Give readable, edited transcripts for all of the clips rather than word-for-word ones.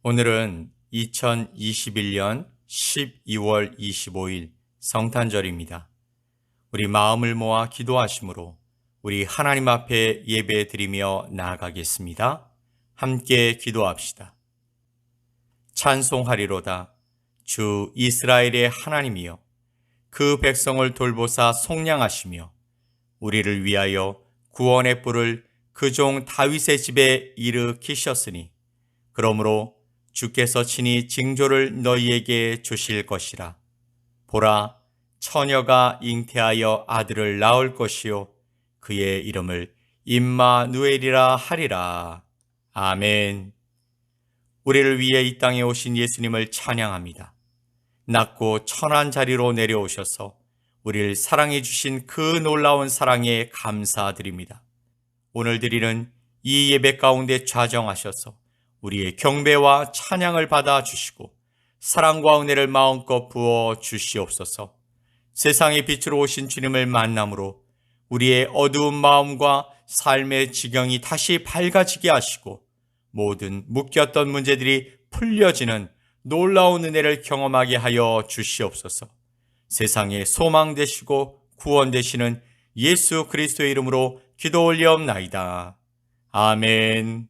오늘은 2021년 12월 25일 성탄절입니다. 우리 마음을 모아 기도하심으로 우리 하나님 앞에 예배 드리며 나아가겠습니다. 함께 기도합시다. 찬송하리로다. 주 이스라엘의 하나님이여, 그 백성을 돌보사 속량하시며 우리를 위하여 구원의 뿔을 그 종 다윗의 집에 일으키셨으니 그러므로 주께서 친히 징조를 너희에게 주실 것이라. 보라, 처녀가 잉태하여 아들을 낳을 것이요 그의 이름을 임마누엘이라 하리라. 아멘. 우리를 위해 이 땅에 오신 예수님을 찬양합니다. 낮고 천한 자리로 내려오셔서 우리를 사랑해 주신 그 놀라운 사랑에 감사드립니다. 오늘 드리는 이 예배 가운데 좌정하셔서 우리의 경배와 찬양을 받아 주시고 사랑과 은혜를 마음껏 부어 주시옵소서. 세상의 빛으로 오신 주님을 만남으로 우리의 어두운 마음과 삶의 지경이 다시 밝아지게 하시고 모든 묶였던 문제들이 풀려지는 놀라운 은혜를 경험하게 하여 주시옵소서. 세상의 소망 되시고 구원 되시는 예수 그리스도의 이름으로 기도 올리옵나이다. 아멘.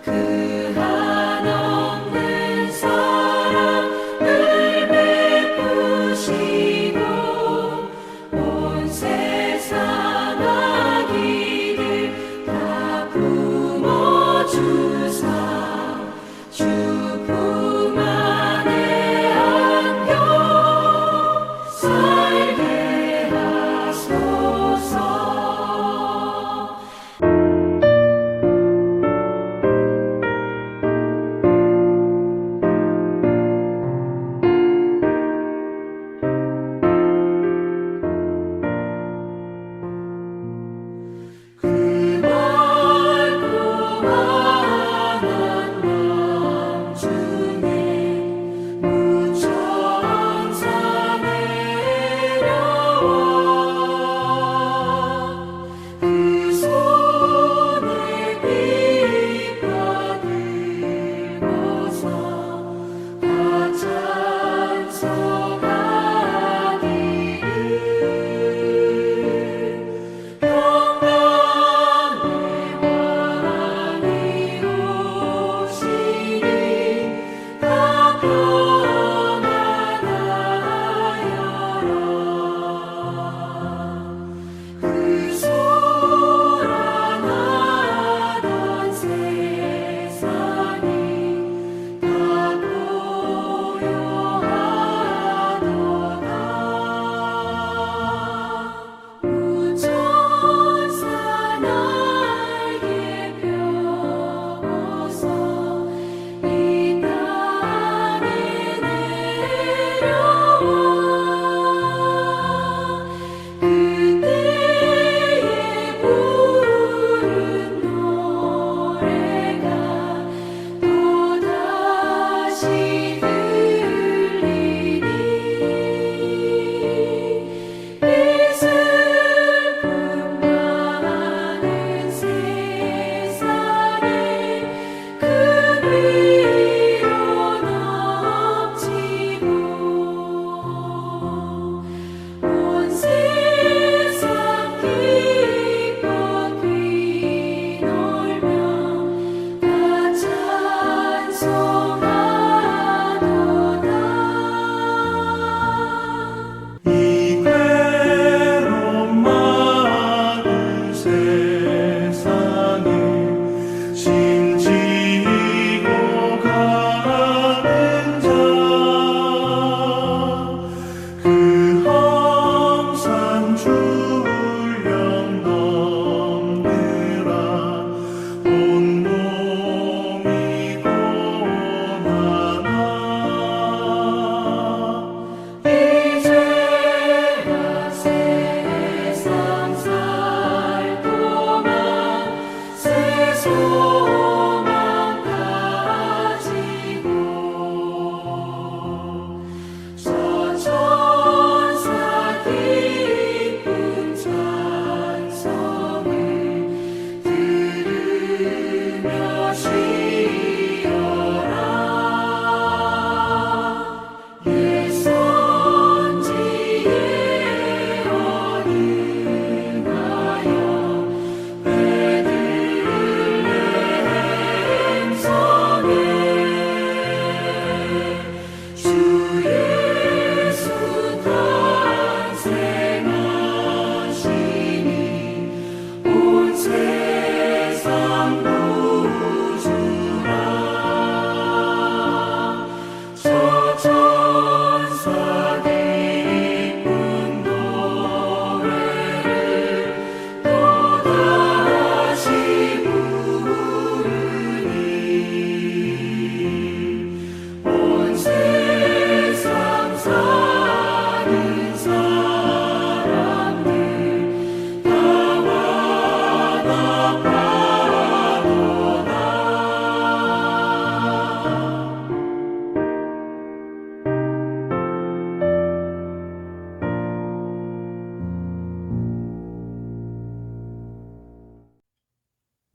그 한없는 사랑을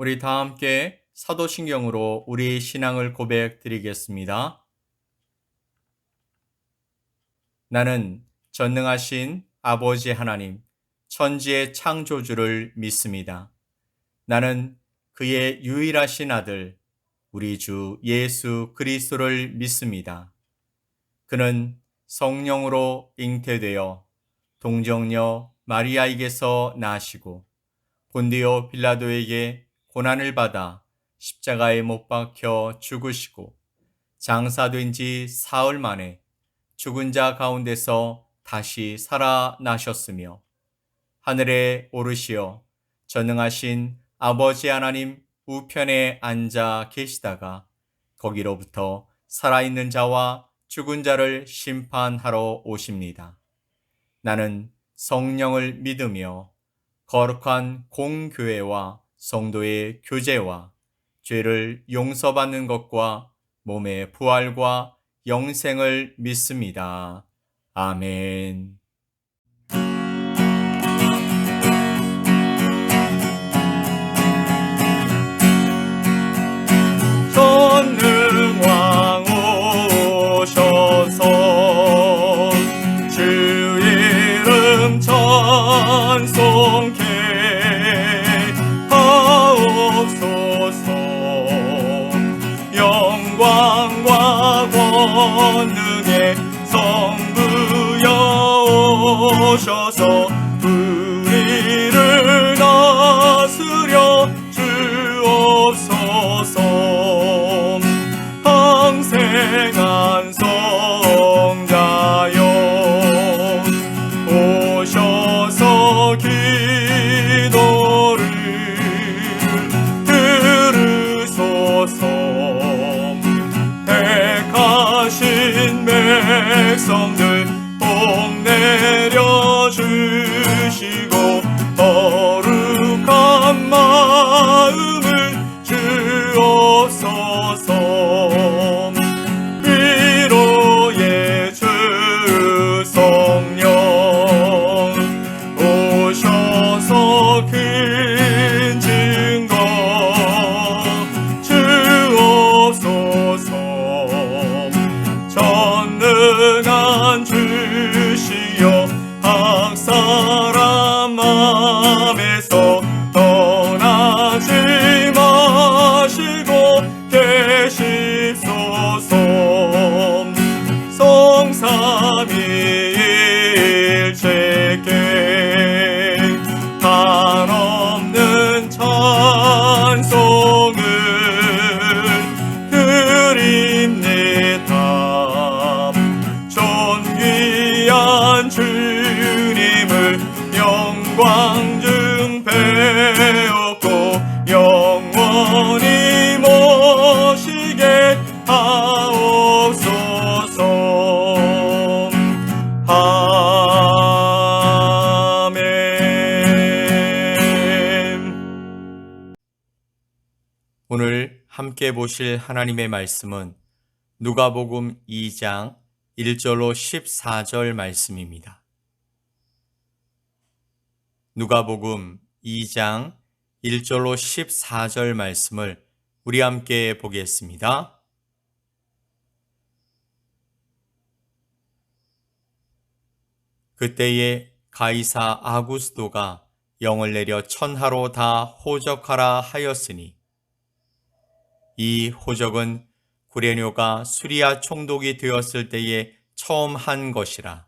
우리 다 함께 사도신경으로 우리 신앙을 고백드리겠습니다. 나는 전능하신 아버지 하나님, 천지의 창조주를 믿습니다. 나는 그의 유일하신 아들, 우리 주 예수 그리스도를 믿습니다. 그는 성령으로 잉태되어 동정녀 마리아에게서 나시고 본디오 빌라도에게 고난을 받아 십자가에 못 박혀 죽으시고 장사된 지 사흘 만에 죽은 자 가운데서 다시 살아나셨으며 하늘에 오르시어 전능하신 아버지 하나님 우편에 앉아 계시다가 거기로부터 살아있는 자와 죽은 자를 심판하러 오십니다. 나는 성령을 믿으며 거룩한 공교회와 성도의 교제와 죄를 용서받는 것과 몸의 부활과 영생을 믿습니다. 아멘. 전능왕 오셔서 주 이름 찬송케 하옵소서. 영광과 권능의 성부여 오셔서 우리를 다스려 주옵소서. 항생한 성자여 오셔서 기도를 들으소서. 택하신 백성들 복 내려주시고 거룩한 마음을 주옵소서. 위로의 주 성령 오셔서 큰 증거 주옵소서. 전능한 주시여 각 사람 맘에서 떠나지 마시고 계십소서. 성삼위일체께 한없는 찬송을 드립니다. 존귀한 주님을 영광 중 배웠고 영원히 모시게 하옵소서. 아멘. 오늘 함께 보실 하나님의 말씀은 누가복음 2장 1절로 14절 말씀입니다. 누가복음 2장 1절로 14절 말씀을 우리 함께 보겠습니다. 그때에 가이사 아구스도가 영을 내려 천하로 다 호적하라 하였으니 이 호적은 구레뇨가 수리아 총독이 되었을 때에 처음 한 것이라.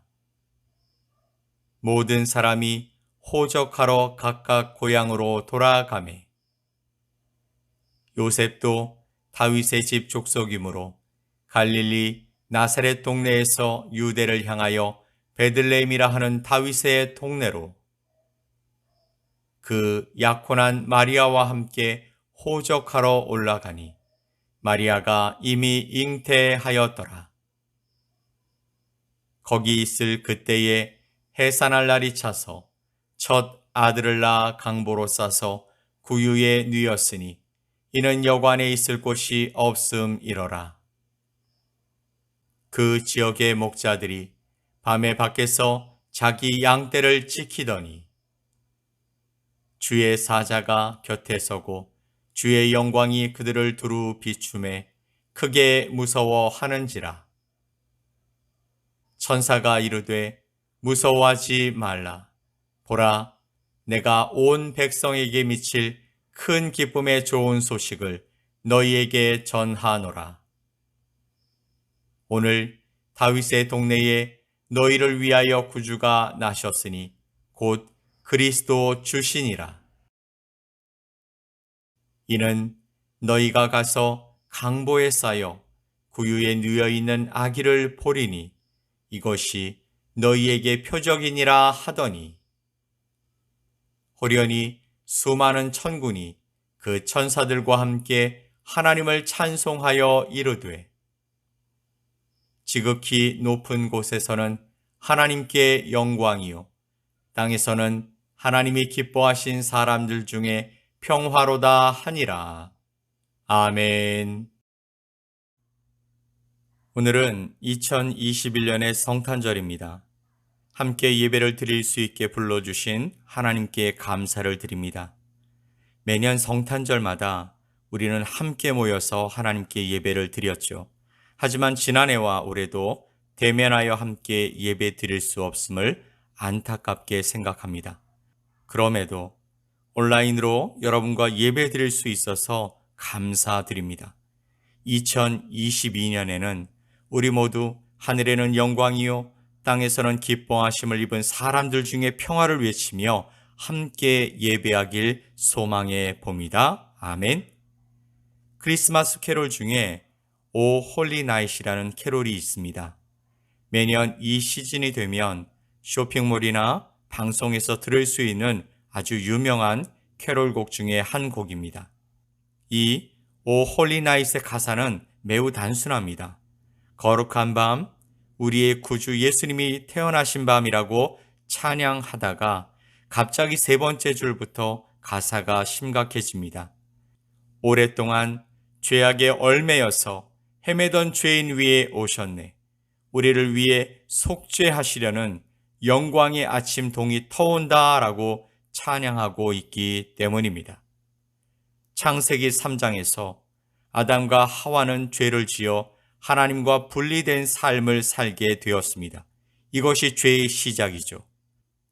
모든 사람이 호적하러 각각 고향으로 돌아가매 요셉도 다윗의 집 족속이므로 갈릴리 나사렛 동네에서 유대를 향하여 베들레헴이라 하는 다윗의 동네로 그 약혼한 마리아와 함께 호적하러 올라가니 마리아가 이미 잉태하였더라. 거기 있을 그때에 해산할 날이 차서 첫 아들을 낳아 강보로 싸서 구유에 뉘었으니 이는 여관에 있을 곳이 없음이러라. 그 지역의 목자들이 밤에 밖에서 자기 양떼를 지키더니 주의 사자가 곁에 서고 주의 영광이 그들을 두루 비추매 크게 무서워하는지라. 천사가 이르되 무서워하지 말라. 보라, 내가 온 백성에게 미칠 큰 기쁨의 좋은 소식을 너희에게 전하노라. 오늘 다윗의 동네에 너희를 위하여 구주가 나셨으니 곧 그리스도 주시니라. 이는 너희가 가서 강보에 쌓여 구유에 누여 있는 아기를 보리니 이것이 너희에게 표적이니라 하더니, 호련히 수많은 천군이 그 천사들과 함께 하나님을 찬송하여 이르되, 지극히 높은 곳에서는 하나님께 영광이요 땅에서는 하나님이 기뻐하신 사람들 중에 평화로다 하니라. 아멘. 오늘은 2021년의 성탄절입니다. 함께 예배를 드릴 수 있게 불러주신 하나님께 감사를 드립니다. 매년 성탄절마다 우리는 함께 모여서 하나님께 예배를 드렸죠. 하지만 지난해와 올해도 대면하여 함께 예배 드릴 수 없음을 안타깝게 생각합니다. 그럼에도 온라인으로 여러분과 예배 드릴 수 있어서 감사드립니다. 2022년에는 우리 모두 하늘에는 영광이요 땅에서는 기뻐하심을 입은 사람들 중에 평화를 외치며 함께 예배하길 소망해 봅니다. 아멘. 크리스마스 캐롤 중에 오 홀리 나잇이라는 캐롤이 있습니다. 매년 이 시즌이 되면 쇼핑몰이나 방송에서 들을 수 있는 아주 유명한 캐롤곡 중에 한 곡입니다. 이 오 홀리 나잇의 가사는 매우 단순합니다. 거룩한 밤, 우리의 구주 예수님이 태어나신 밤이라고 찬양하다가 갑자기 세 번째 줄부터 가사가 심각해집니다. 오랫동안 죄악에 얽매여서 헤매던 죄인 위에 오셨네. 우리를 위해 속죄하시려는 영광의 아침 동이 터온다 라고 찬양하고 있기 때문입니다. 창세기 3장에서 아담과 하와는 죄를 지어 하나님과 분리된 삶을 살게 되었습니다. 이것이 죄의 시작이죠.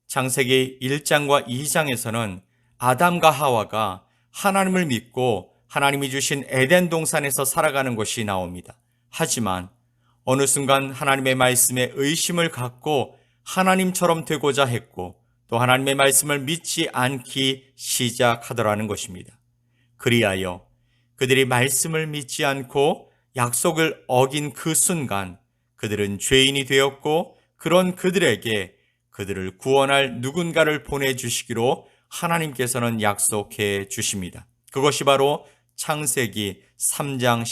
창세기 1장과 2장에서는 아담과 하와가 하나님을 믿고 하나님이 주신 에덴 동산에서 살아가는 것이 나옵니다. 하지만 어느 순간 하나님의 말씀에 의심을 갖고 하나님처럼 되고자 했고 또 하나님의 말씀을 믿지 않기 시작하더라는 것입니다. 그리하여 그들이 말씀을 믿지 않고 약속을 어긴 그 순간 그들은 죄인이 되었고 그런 그들에게 그들을 구원할 누군가를 보내주시기로 하나님께서는 약속해 주십니다. 그것이 바로 창세기 3장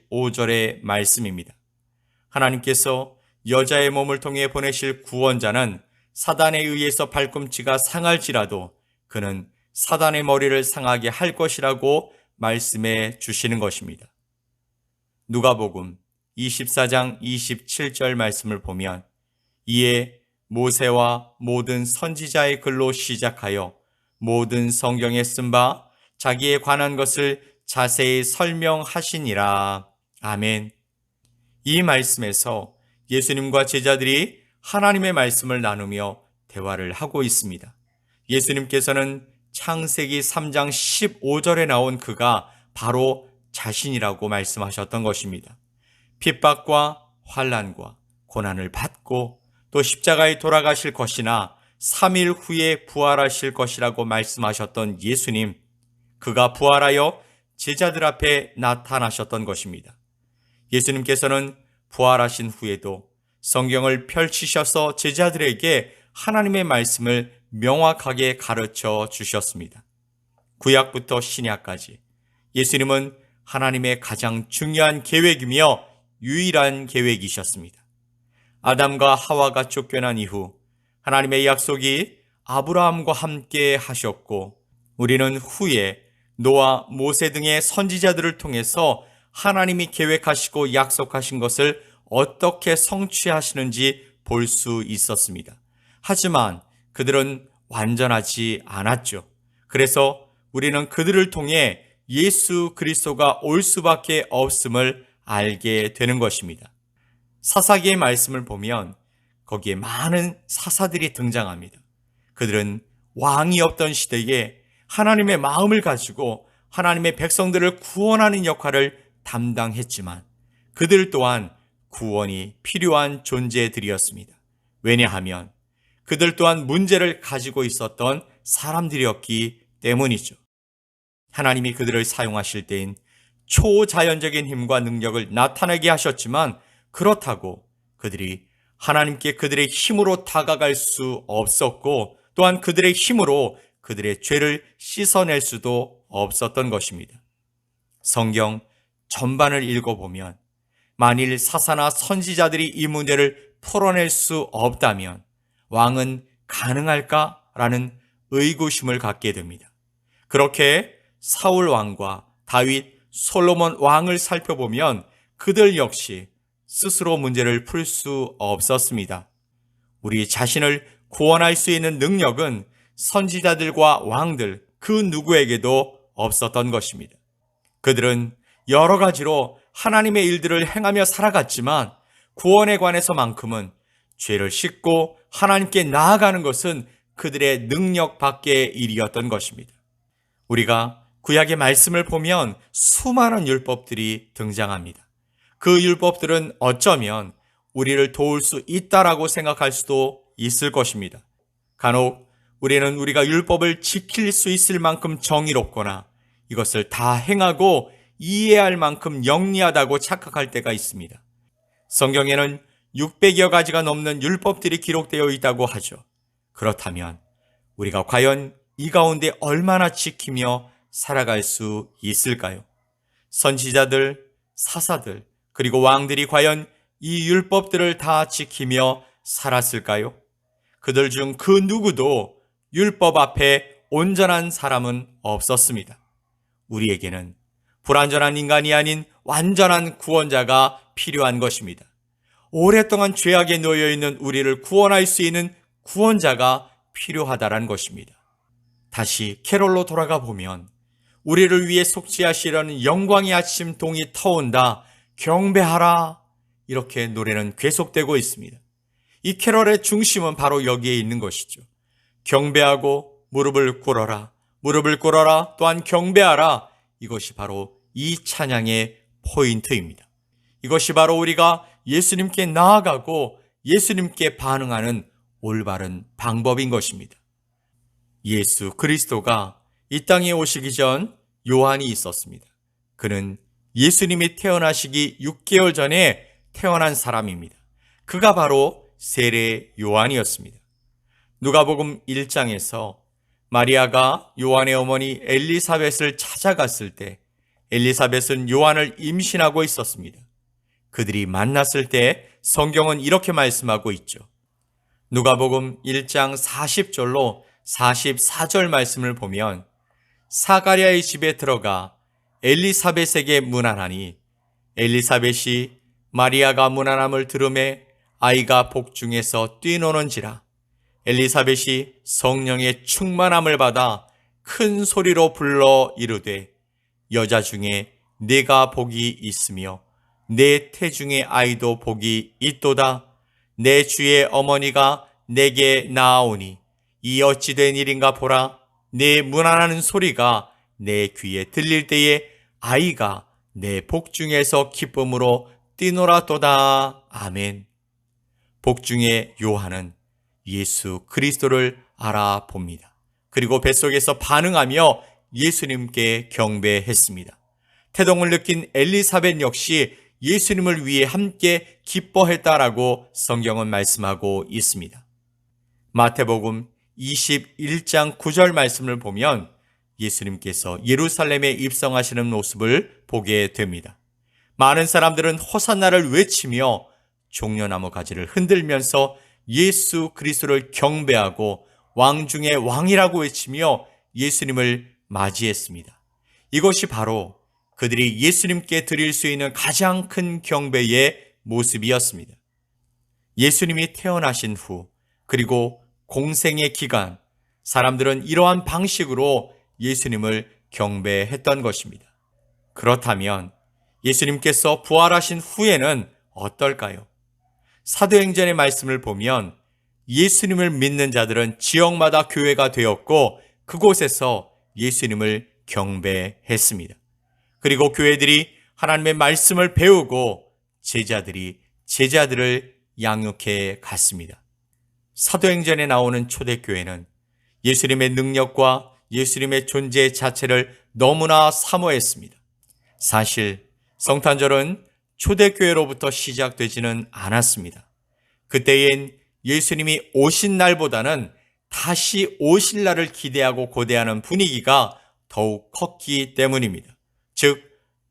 15절의 말씀입니다. 하나님께서 여자의 몸을 통해 보내실 구원자는 사단에 의해서 발꿈치가 상할지라도 그는 사단의 머리를 상하게 할 것이라고 말씀해 주시는 것입니다. 누가복음 24장 27절 말씀을 보면 이에 모세와 모든 선지자의 글로 시작하여 모든 성경에 쓴 바 자기에 관한 것을 자세히 설명하시니라. 아멘. 이 말씀에서 예수님과 제자들이 하나님의 말씀을 나누며 대화를 하고 있습니다. 예수님께서는 창세기 3장 15절에 나온 그가 바로 자신이라고 말씀하셨던 것입니다. 핍박과 환난과 고난을 받고 또 십자가에 돌아가실 것이나 3일 후에 부활하실 것이라고 말씀하셨던 예수님, 그가 부활하여 제자들 앞에 나타나셨던 것입니다. 예수님께서는 부활하신 후에도 성경을 펼치셔서 제자들에게 하나님의 말씀을 명확하게 가르쳐 주셨습니다. 구약부터 신약까지 예수님은 하나님의 가장 중요한 계획이며 유일한 계획이셨습니다. 아담과 하와가 쫓겨난 이후 하나님의 약속이 아브라함과 함께 하셨고 우리는 후에 노아, 모세 등의 선지자들을 통해서 하나님이 계획하시고 약속하신 것을 어떻게 성취하시는지 볼 수 있었습니다. 하지만 그들은 완전하지 않았죠. 그래서 우리는 그들을 통해 예수 그리스도가 올 수밖에 없음을 알게 되는 것입니다. 사사기의 말씀을 보면 거기에 많은 사사들이 등장합니다. 그들은 왕이 없던 시대에 하나님의 마음을 가지고 하나님의 백성들을 구원하는 역할을 담당했지만 그들 또한 구원이 필요한 존재들이었습니다. 왜냐하면 그들 또한 문제를 가지고 있었던 사람들이었기 때문이죠. 하나님이 그들을 사용하실 때엔 초자연적인 힘과 능력을 나타내게 하셨지만 그렇다고 그들이 하나님께 그들의 힘으로 다가갈 수 없었고 또한 그들의 힘으로 그들의 죄를 씻어낼 수도 없었던 것입니다. 성경 전반을 읽어보면 만일 사사나 선지자들이 이 문제를 풀어낼 수 없다면 왕은 가능할까라는 의구심을 갖게 됩니다. 그렇게 사울 왕과 다윗, 솔로몬 왕을 살펴보면 그들 역시 스스로 문제를 풀 수 없었습니다. 우리 자신을 구원할 수 있는 능력은 선지자들과 왕들 그 누구에게도 없었던 것입니다. 그들은 여러 가지로 하나님의 일들을 행하며 살아갔지만 구원에 관해서만큼은 죄를 씻고 하나님께 나아가는 것은 그들의 능력 밖의 일이었던 것입니다. 우리가 구약의 말씀을 보면 수많은 율법들이 등장합니다. 그 율법들은 어쩌면 우리를 도울 수 있다라고 생각할 수도 있을 것입니다. 간혹 우리는 우리가 율법을 지킬 수 있을 만큼 정의롭거나 이것을 다 행하고 이해할 만큼 영리하다고 착각할 때가 있습니다. 성경에는 600여 가지가 넘는 율법들이 기록되어 있다고 하죠. 그렇다면 우리가 과연 이 가운데 얼마나 지키며 살아갈 수 있을까요? 선지자들, 사사들, 그리고 왕들이 과연 이 율법들을 다 지키며 살았을까요? 그들 중 그 누구도 율법 앞에 온전한 사람은 없었습니다. 우리에게는 불완전한 인간이 아닌 완전한 구원자가 필요한 것입니다. 오랫동안 죄악에 놓여 있는 우리를 구원할 수 있는 구원자가 필요하다는 것입니다. 다시 캐롤로 돌아가 보면 우리를 위해 속죄하시려는 영광의 아침 동이 터온다. 경배하라. 이렇게 노래는 계속되고 있습니다. 이 캐럴의 중심은 바로 여기에 있는 것이죠. 경배하고 무릎을 꿇어라. 무릎을 꿇어라. 또한 경배하라. 이것이 바로 이 찬양의 포인트입니다. 이것이 바로 우리가 예수님께 나아가고 예수님께 반응하는 올바른 방법인 것입니다. 예수 그리스도가 이 땅에 오시기 전 요한이 있었습니다. 그는 예수님이 태어나시기 6개월 전에 태어난 사람입니다. 그가 바로 세례 요한이었습니다. 누가복음 1장에서 마리아가 요한의 어머니 엘리사벳을 찾아갔을 때 엘리사벳은 요한을 임신하고 있었습니다. 그들이 만났을 때 성경은 이렇게 말씀하고 있죠. 누가복음 1장 40절로 44절 말씀을 보면 사가랴의 집에 들어가 엘리사벳에게 문안하니 엘리사벳이 마리아가 문안함을 들으매 아이가 복중에서 뛰노는지라 엘리사벳이 성령의 충만함을 받아 큰 소리로 불러 이르되 여자 중에 네가 복이 있으며 내 태중의 아이도 복이 있도다. 내 주의 어머니가 내게 나아오니 이 어찌 된 일인가 보라. 내 문안하는 소리가 내 귀에 들릴 때에 아이가 내 복중에서 기쁨으로 뛰노라도다. 아멘. 복중의 요한은 예수 그리스도를 알아봅니다. 그리고 뱃속에서 반응하며 예수님께 경배했습니다. 태동을 느낀 엘리사벳 역시 예수님을 위해 함께 기뻐했다라고 성경은 말씀하고 있습니다. 마태복음 21장 9절 말씀을 보면 예수님께서 예루살렘에 입성하시는 모습을 보게 됩니다. 많은 사람들은 호산나를 외치며 종려나무 가지를 흔들면서 예수 그리스도를 경배하고 왕 중의 왕이라고 외치며 예수님을 맞이했습니다. 이것이 바로 그들이 예수님께 드릴 수 있는 가장 큰 경배의 모습이었습니다. 예수님이 태어나신 후 그리고 공생의 기간 사람들은 이러한 방식으로 예수님을 경배했던 것입니다. 그렇다면 예수님께서 부활하신 후에는 어떨까요? 사도행전의 말씀을 보면 예수님을 믿는 자들은 지역마다 교회가 되었고 그곳에서 예수님을 경배했습니다. 그리고 교회들이 하나님의 말씀을 배우고 제자들이 제자들을 양육해 갔습니다. 사도행전에 나오는 초대교회는 예수님의 능력과 예수님의 존재 자체를 너무나 사모했습니다. 사실 성탄절은 초대교회로부터 시작되지는 않았습니다. 그때엔 예수님이 오신 날보다는 다시 오실 날을 기대하고 고대하는 분위기가 더욱 컸기 때문입니다. 즉,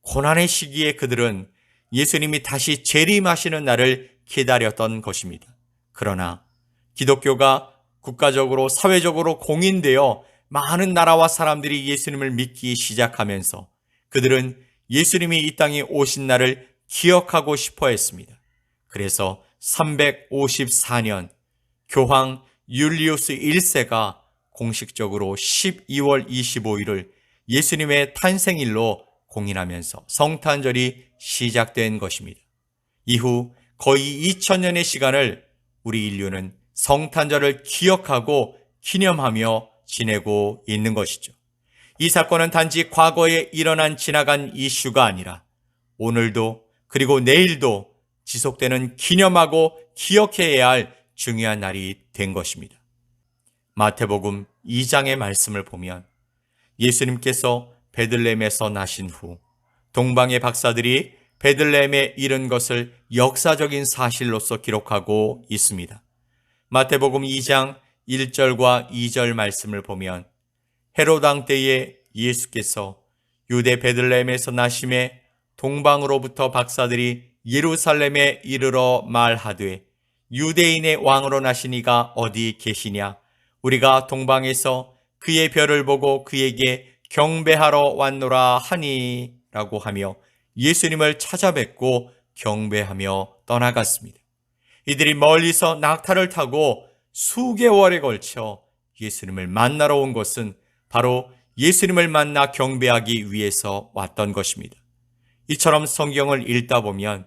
고난의 시기에 그들은 예수님이 다시 재림하시는 날을 기다렸던 것입니다. 그러나 기독교가 국가적으로 사회적으로 공인되어 많은 나라와 사람들이 예수님을 믿기 시작하면서 그들은 예수님이 이 땅에 오신 날을 기억하고 싶어 했습니다. 그래서 354년 교황 율리우스 1세가 공식적으로 12월 25일을 예수님의 탄생일로 공인하면서 성탄절이 시작된 것입니다. 이후 거의 2000년의 시간을 우리 인류는 성탄절을 기억하고 기념하며 지내고 있는 것이죠. 이 사건은 단지 과거에 일어난 지나간 이슈가 아니라 오늘도 그리고 내일도 지속되는 기념하고 기억해야 할 중요한 날이 된 것입니다. 마태복음 2장의 말씀을 보면 예수님께서 베들레헴에서 나신 후 동방의 박사들이 베들레헴에 이른 것을 역사적인 사실로서 기록하고 있습니다. 마태복음 2장 1절과 2절 말씀을 보면 헤롯 왕 때에 예수께서 유대 베들레헴에서 나심에 동방으로부터 박사들이 예루살렘에 이르러 말하되 유대인의 왕으로 나신 이가 어디 계시냐? 우리가 동방에서 그의 별을 보고 그에게 경배하러 왔노라 하니 라고 하며 예수님을 찾아뵙고 경배하며 떠나갔습니다. 이들이 멀리서 낙타를 타고 수개월에 걸쳐 예수님을 만나러 온 것은 바로 예수님을 만나 경배하기 위해서 왔던 것입니다. 이처럼 성경을 읽다 보면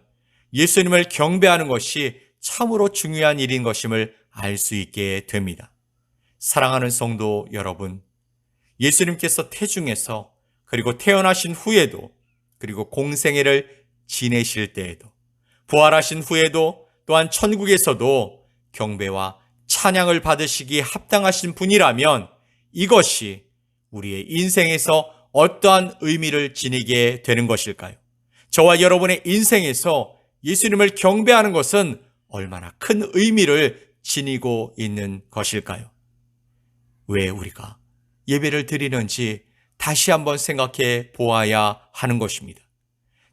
예수님을 경배하는 것이 참으로 중요한 일인 것임을 알 수 있게 됩니다. 사랑하는 성도 여러분, 예수님께서 태중에서 그리고 태어나신 후에도 그리고 공생애를 지내실 때에도 부활하신 후에도 또한 천국에서도 경배와 찬양을 받으시기에 합당하신 분이라면 이것이 우리의 인생에서 어떠한 의미를 지니게 되는 것일까요? 저와 여러분의 인생에서 예수님을 경배하는 것은 얼마나 큰 의미를 지니고 있는 것일까요? 왜 우리가 예배를 드리는지 다시 한번 생각해 보아야 하는 것입니다.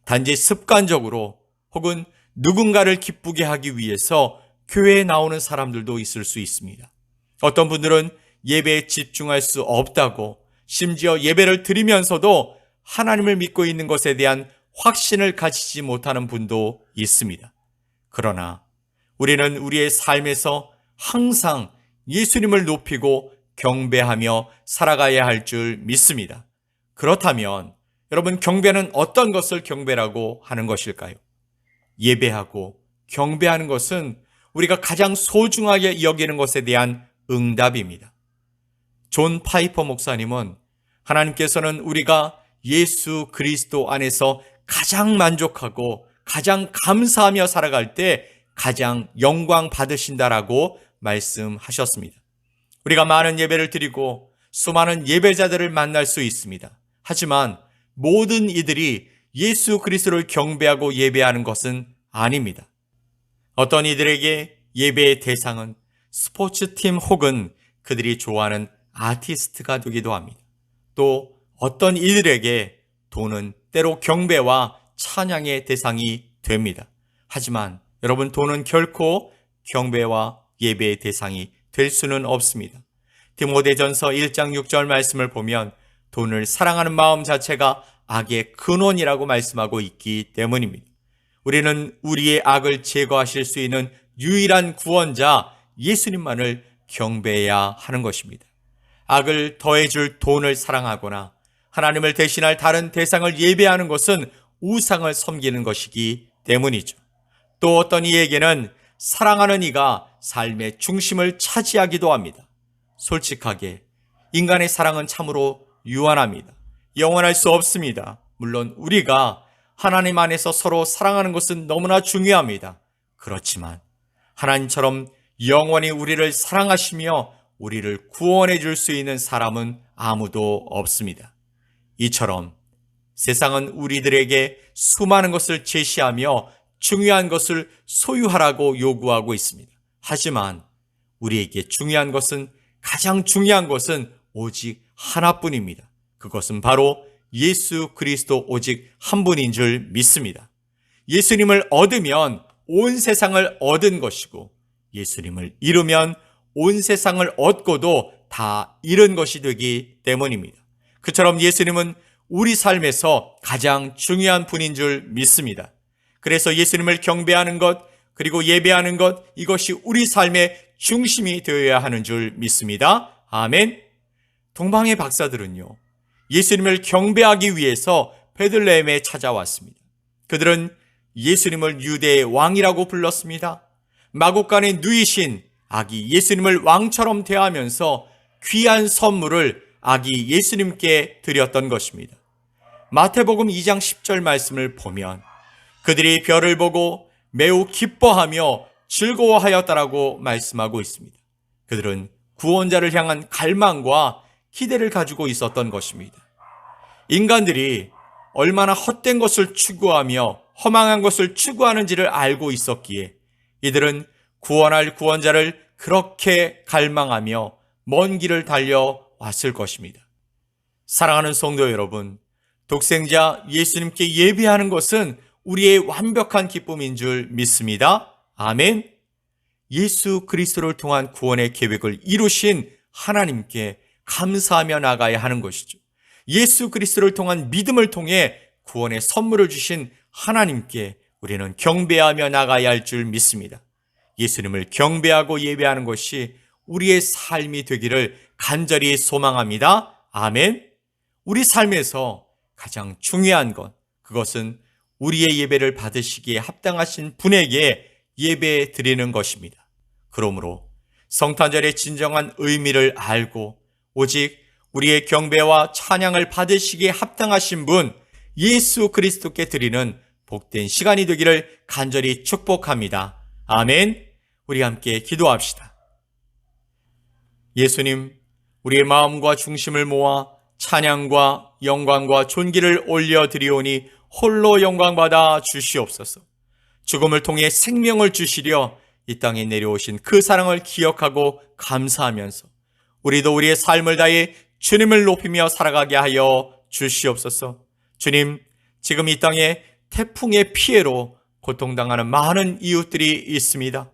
단지 습관적으로 혹은 누군가를 기쁘게 하기 위해서 교회에 나오는 사람들도 있을 수 있습니다. 어떤 분들은 예배에 집중할 수 없다고 심지어 예배를 드리면서도 하나님을 믿고 있는 것에 대한 확신을 가지지 못하는 분도 있습니다. 그러나 우리는 우리의 삶에서 항상 예수님을 높이고 경배하며 살아가야 할 줄 믿습니다. 그렇다면 여러분, 경배는 어떤 것을 경배라고 하는 것일까요? 예배하고 경배하는 것은 우리가 가장 소중하게 여기는 것에 대한 응답입니다. 존 파이퍼 목사님은 하나님께서는 우리가 예수 그리스도 안에서 가장 만족하고 가장 감사하며 살아갈 때 가장 영광 받으신다라고 말씀하셨습니다. 우리가 많은 예배를 드리고 수많은 예배자들을 만날 수 있습니다. 하지만 모든 이들이 예수 그리스도를 경배하고 예배하는 것은 아닙니다. 어떤 이들에게 예배의 대상은 스포츠팀 혹은 그들이 좋아하는 아티스트가 되기도 합니다. 또 어떤 이들에게 돈은 때로 경배와 찬양의 대상이 됩니다. 하지만 여러분, 돈은 결코 경배와 예배의 대상이 될 수는 없습니다. 디모데전서 1장 6절 말씀을 보면 돈을 사랑하는 마음 자체가 악의 근원이라고 말씀하고 있기 때문입니다. 우리는 우리의 악을 제거하실 수 있는 유일한 구원자 예수님만을 경배해야 하는 것입니다. 악을 더해줄 돈을 사랑하거나 하나님을 대신할 다른 대상을 예배하는 것은 우상을 섬기는 것이기 때문이죠. 또 어떤 이에게는 사랑하는 이가 삶의 중심을 차지하기도 합니다. 솔직하게 인간의 사랑은 참으로 유한합니다. 영원할 수 없습니다. 물론 우리가 하나님 안에서 서로 사랑하는 것은 너무나 중요합니다. 그렇지만 하나님처럼 영원히 우리를 사랑하시며 우리를 구원해 줄 수 있는 사람은 아무도 없습니다. 이처럼 세상은 우리들에게 수많은 것을 제시하며 중요한 것을 소유하라고 요구하고 있습니다. 하지만 우리에게 가장 중요한 것은 오직 하나뿐입니다. 그것은 바로 예수 그리스도 오직 한 분인 줄 믿습니다. 예수님을 얻으면 온 세상을 얻은 것이고 예수님을 잃으면 온 세상을 얻고도 다 잃은 것이 되기 때문입니다. 그처럼 예수님은 우리 삶에서 가장 중요한 분인 줄 믿습니다. 그래서 예수님을 경배하는 것, 그리고 예배하는 것, 이것이 우리 삶의 중심이 되어야 하는 줄 믿습니다. 아멘. 동방의 박사들은요, 예수님을 경배하기 위해서 베들레헴에 찾아왔습니다. 그들은 예수님을 유대의 왕이라고 불렀습니다. 마국간에 누이신 아기 예수님을 왕처럼 대하면서 귀한 선물을 아기 예수님께 드렸던 것입니다. 마태복음 2장 10절 말씀을 보면 그들이 별을 보고 매우 기뻐하며 즐거워하였다라고 말씀하고 있습니다. 그들은 구원자를 향한 갈망과 기대를 가지고 있었던 것입니다. 인간들이 얼마나 헛된 것을 추구하며 허망한 것을 추구하는지를 알고 있었기에 이들은 구원할 구원자를 그렇게 갈망하며 먼 길을 달려왔을 것입니다. 사랑하는 성도 여러분, 독생자 예수님께 예배하는 것은 우리의 완벽한 기쁨인 줄 믿습니다. 아멘. 예수 그리스도를 통한 구원의 계획을 이루신 하나님께 감사하며 나가야 하는 것이죠. 예수 그리스도를 통한 믿음을 통해 구원의 선물을 주신 하나님께 우리는 경배하며 나가야 할 줄 믿습니다. 예수님을 경배하고 예배하는 것이 우리의 삶이 되기를 간절히 소망합니다. 아멘. 우리 삶에서 가장 중요한 것, 그것은 우리의 예배를 받으시기에 합당하신 분에게 예배 드리는 것입니다. 그러므로 성탄절의 진정한 의미를 알고 오직 우리의 경배와 찬양을 받으시기에 합당하신 분 예수 그리스도께 드리는 복된 시간이 되기를 간절히 축복합니다. 아멘. 우리 함께 기도합시다. 예수님, 우리의 마음과 중심을 모아 찬양과 영광과 존귀를 올려드리오니 홀로 영광받아 주시옵소서. 죽음을 통해 생명을 주시려 이 땅에 내려오신 그 사랑을 기억하고 감사하면서 우리도 우리의 삶을 다해 주님을 높이며 살아가게 하여 주시옵소서. 주님, 지금 이 땅에 태풍의 피해로 고통당하는 많은 이웃들이 있습니다.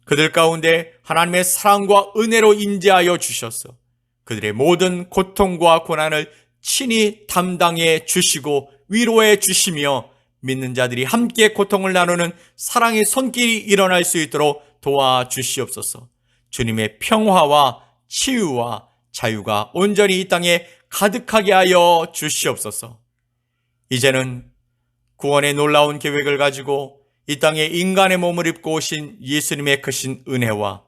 그들 가운데 하나님의 사랑과 은혜로 임재하여 주셔서 그들의 모든 고통과 고난을 친히 담당해 주시고 위로해 주시며 믿는 자들이 함께 고통을 나누는 사랑의 손길이 일어날 수 있도록 도와주시옵소서. 주님의 평화와 치유와 자유가 온전히 이 땅에 가득하게 하여 주시옵소서. 이제는 구원의 놀라운 계획을 가지고 이 땅에 인간의 몸을 입고 오신 예수님의 크신 은혜와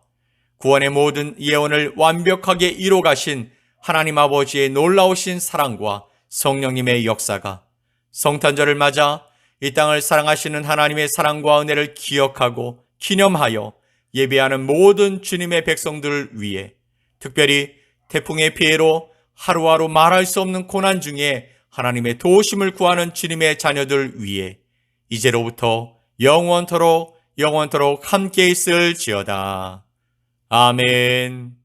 구원의 모든 예언을 완벽하게 이뤄 가신 하나님 아버지의 놀라우신 사랑과 성령님의 역사가 성탄절을 맞아 이 땅을 사랑하시는 하나님의 사랑과 은혜를 기억하고 기념하여 예배하는 모든 주님의 백성들을 위해, 특별히 태풍의 피해로 하루하루 말할 수 없는 고난 중에 하나님의 도우심을 구하는 주님의 자녀들 위해 이제로부터 영원토록 함께 있을지어다. 아멘.